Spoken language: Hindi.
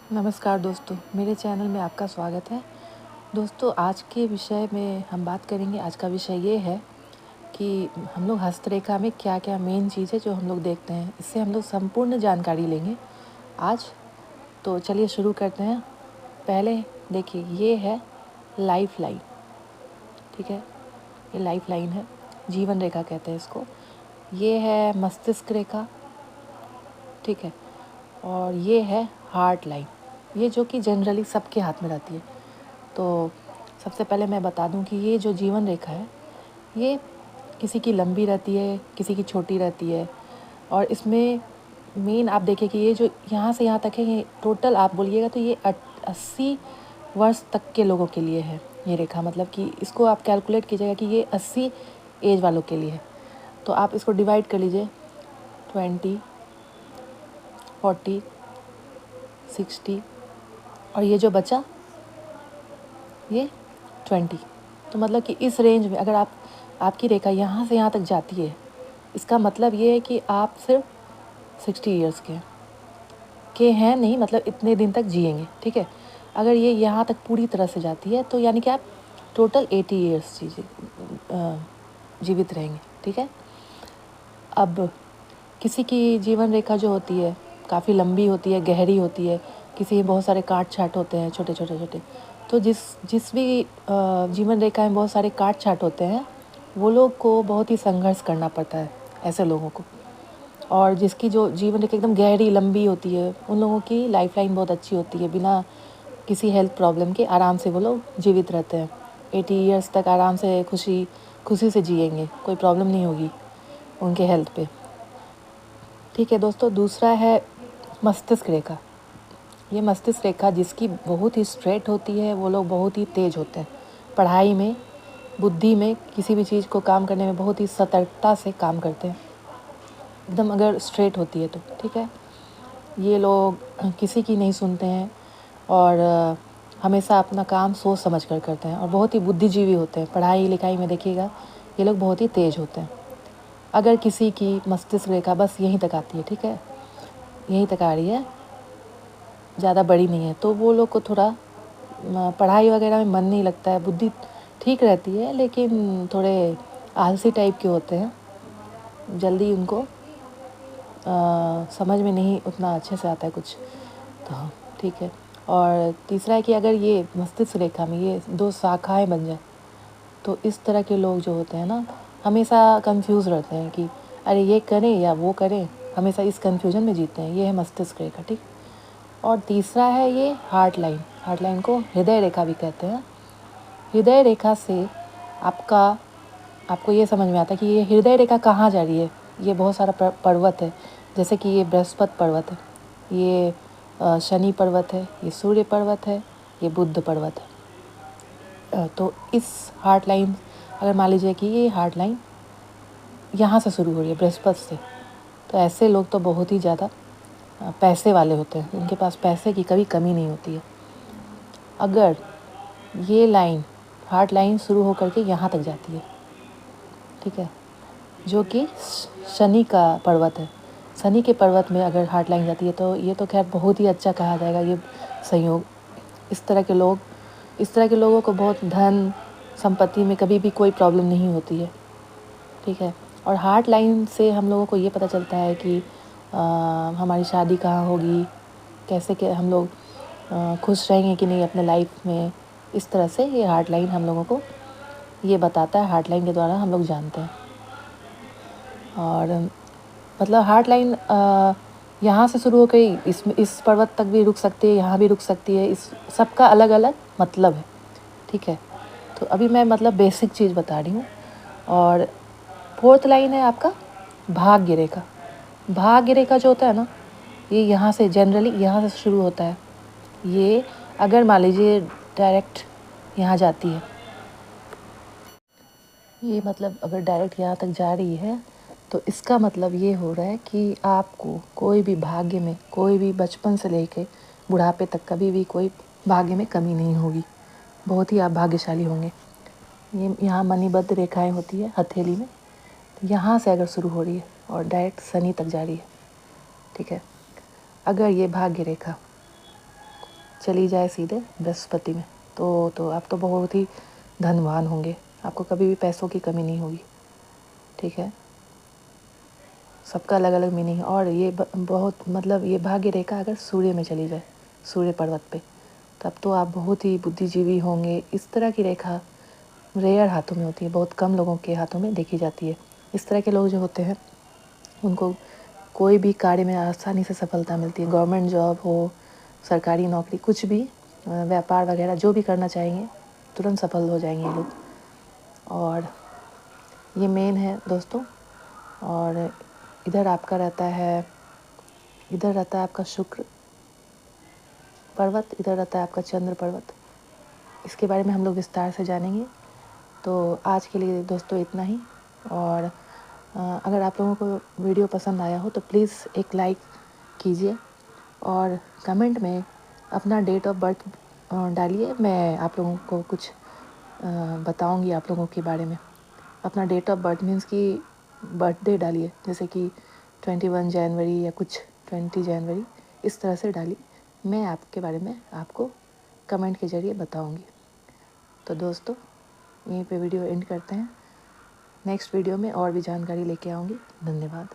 नमस्कार दोस्तों, मेरे चैनल में आपका स्वागत है। दोस्तों, आज के विषय में हम बात करेंगे। आज का विषय ये है कि हम लोग हस्तरेखा में क्या-क्या मेन चीज़ है जो हम लोग देखते हैं। इससे हम लोग संपूर्ण जानकारी लेंगे आज। तो चलिए शुरू करते हैं। पहले देखिए, ये है लाइफ लाइन, ठीक है। ये लाइफ लाइन है, जीवन रेखा कहते हैं इसको। ये है मस्तिष्क रेखा, ठीक है। और ये है हार्ट लाइन, ये जो कि जनरली सबके हाथ में रहती है। तो सबसे पहले मैं बता दूं कि ये जो जीवन रेखा है, ये किसी की लंबी रहती है, किसी की छोटी रहती है। और इसमें मेन आप देखिए कि ये जो यहाँ से यहाँ तक है, ये टोटल आप बोलिएगा तो ये 80 वर्ष तक के लोगों के लिए है ये रेखा। मतलब कि इसको आप कैलकुलेट कीजिएगा कि ये 80 एज वालों के लिए है। तो आप इसको डिवाइड कर लीजिए, 20, 40, 60 और ये जो बचा ये 20। तो मतलब कि इस रेंज में अगर आपकी रेखा यहाँ से यहाँ तक जाती है, इसका मतलब ये है कि आप सिर्फ 60 ईयर्स के हैं नहीं, मतलब इतने दिन तक जिएंगे, ठीक है। अगर ये यहाँ तक पूरी तरह से जाती है तो यानी कि आप टोटल 80 ईयर्स जीवित रहेंगे, ठीक है। अब किसी की जीवन रेखा जो होती है काफ़ी लंबी होती है, गहरी होती है। किसी में बहुत सारे काट छाट होते हैं, छोटे छोटे छोटे। तो जिस भी जीवन रेखा में बहुत सारे काट छाट होते हैं, वो लोग को बहुत ही संघर्ष करना पड़ता है, ऐसे लोगों को। और जिसकी जो जीवन रेखा एकदम गहरी लंबी होती है, उन लोगों की लाइफ लाइन बहुत अच्छी होती है। बिना किसी हेल्थ प्रॉब्लम के आराम से वो लोग जीवित रहते हैं। 80 ईयर्स तक आराम से खुशी से जिएंगे, कोई प्रॉब्लम नहीं होगी उनके हेल्थ पे, ठीक है दोस्तों। दूसरा है मस्तिष्क रेखा। ये मस्तिष्क रेखा जिसकी बहुत ही स्ट्रेट होती है, वो लोग बहुत ही तेज होते हैं पढ़ाई में, बुद्धि में, किसी भी चीज़ को काम करने में बहुत ही सतर्कता से काम करते हैं एकदम, अगर स्ट्रेट होती है तो, ठीक है। ये लोग किसी की नहीं सुनते हैं और हमेशा अपना काम सोच समझ कर करते हैं और बहुत ही बुद्धिजीवी होते हैं। पढ़ाई लिखाई में देखिएगा ये लोग बहुत ही तेज होते हैं। अगर किसी की मस्तिष्क रेखा बस यहीं तक आती है, ठीक है, यहीं तक आ रही है, ज़्यादा बड़ी नहीं है, तो वो लोग को थोड़ा पढ़ाई वगैरह में मन नहीं लगता है। बुद्धि ठीक रहती है लेकिन थोड़े आलसी टाइप के होते हैं, जल्दी उनको समझ में नहीं उतना अच्छे से आता है कुछ, तो ठीक है। और तीसरा है कि अगर ये मस्तिष्क रेखा में ये 2 शाखाएं बन जाए तो इस तरह के लोग जो होते हैं ना, हमेशा कंफ्यूज रहते हैं कि अरे ये करें या वो करें, हमेशा इस कंफ्यूजन में जीते हैं। ये है मस्तिष्क रेखा, ठीक। और तीसरा है ये हार्ट लाइन। हार्ट लाइन को हृदय रेखा भी कहते हैं। हृदय रेखा से आपको ये समझ में आता है कि ये हृदय रेखा कहाँ जा रही है। ये बहुत सारा पर्वत है, जैसे कि ये बृहस्पति पर्वत है, ये शनि पर्वत है, ये सूर्य पर्वत है, ये बुध पर्वत है। तो इस हार्ट लाइन, अगर मान लीजिए कि ये हार्ट लाइन यहाँ से शुरू हो रही है, बृहस्पति से, तो ऐसे लोग तो बहुत ही ज़्यादा पैसे वाले होते हैं, उनके पास पैसे की कभी कमी नहीं होती है। अगर ये लाइन, हार्ट लाइन शुरू होकर के यहाँ तक जाती है, ठीक है, जो कि शनि का पर्वत है। शनि के पर्वत में अगर हार्ट लाइन जाती है तो ये तो खैर बहुत ही अच्छा कहा जाएगा ये संयोग। इस तरह के लोगों को बहुत धन संपत्ति में कभी भी कोई प्रॉब्लम नहीं होती है, ठीक है। और हार्ट लाइन से हम लोगों को ये पता चलता है कि हमारी शादी कहाँ होगी, कैसे के हम लोग खुश रहेंगे कि नहीं अपने लाइफ में। इस तरह से ये हार्ट लाइन हम लोगों को ये बताता है, हार्ट लाइन के द्वारा हम लोग जानते हैं। और मतलब हार्ट लाइन यहाँ से शुरू होकर इस पर्वत तक भी रुक सकती है, यहाँ भी रुक सकती है। इस सबका अलग अलग मतलब है, ठीक है। तो अभी मैं मतलब बेसिक चीज़ बता रही हूँ। और 4th लाइन है आपका भाग्य रेखा। भाग्य रेखा जो होता है ना, ये यहाँ से जनरली यहाँ से शुरू होता है। ये अगर मान लीजिए डायरेक्ट यहाँ जाती है, ये मतलब अगर डायरेक्ट यहाँ तक जा रही है तो इसका मतलब ये हो रहा है कि आपको कोई भी भाग्य में, कोई भी बचपन से लेके बुढ़ापे तक कभी भी कोई भाग्य में कमी नहीं होगी। बहुत ही आप भाग्यशाली होंगे। ये यहाँ मणिबद्ध रेखाएं होती है हथेली में, तो यहाँ से अगर शुरू हो रही है और डायरेक्ट शनि तक जा रही है, ठीक है। अगर ये भाग्य रेखा चली जाए सीधे बृहस्पति में तो आप तो बहुत ही धनवान होंगे, आपको कभी भी पैसों की कमी नहीं होगी। ठीक है, सबका अलग अलग मीनिंग है। और ये बहुत मतलब ये भाग्य रेखा अगर सूर्य में चली जाए, सूर्य पर्वत पे, तब तो आप बहुत ही बुद्धिजीवी होंगे। इस तरह की रेखा रेयर हाथों में होती है, बहुत कम लोगों के हाथों में देखी जाती है। इस तरह के लोग जो होते हैं उनको कोई भी कार्य में आसानी से सफलता मिलती है। गवर्नमेंट जॉब हो, सरकारी नौकरी, कुछ भी, व्यापार वगैरह जो भी करना चाहेंगे तुरंत सफल हो जाएंगे लोग। और ये मेन है दोस्तों। और इधर आपका रहता है, इधर रहता है आपका शुक्र पर्वत, इधर रहता है आपका चंद्र पर्वत। इसके बारे में हम लोग विस्तार से जानेंगे। तो आज के लिए दोस्तों इतना ही। और अगर आप लोगों को वीडियो पसंद आया हो तो प्लीज़ एक लाइक कीजिए और कमेंट में अपना डेट ऑफ बर्थ डालिए। मैं आप लोगों को कुछ बताऊंगी आप लोगों के बारे में। अपना डेट ऑफ बर्थ मीन्स कि बर्थडे डालिए, जैसे कि 21 जनवरी या कुछ 20 जनवरी, इस तरह से डालिए। मैं आपके बारे में आपको कमेंट के ज़रिए बताऊंगी। तो दोस्तों यहीं पे वीडियो एंड करते हैं। नेक्स्ट वीडियो में और भी जानकारी लेके आऊँगी। धन्यवाद।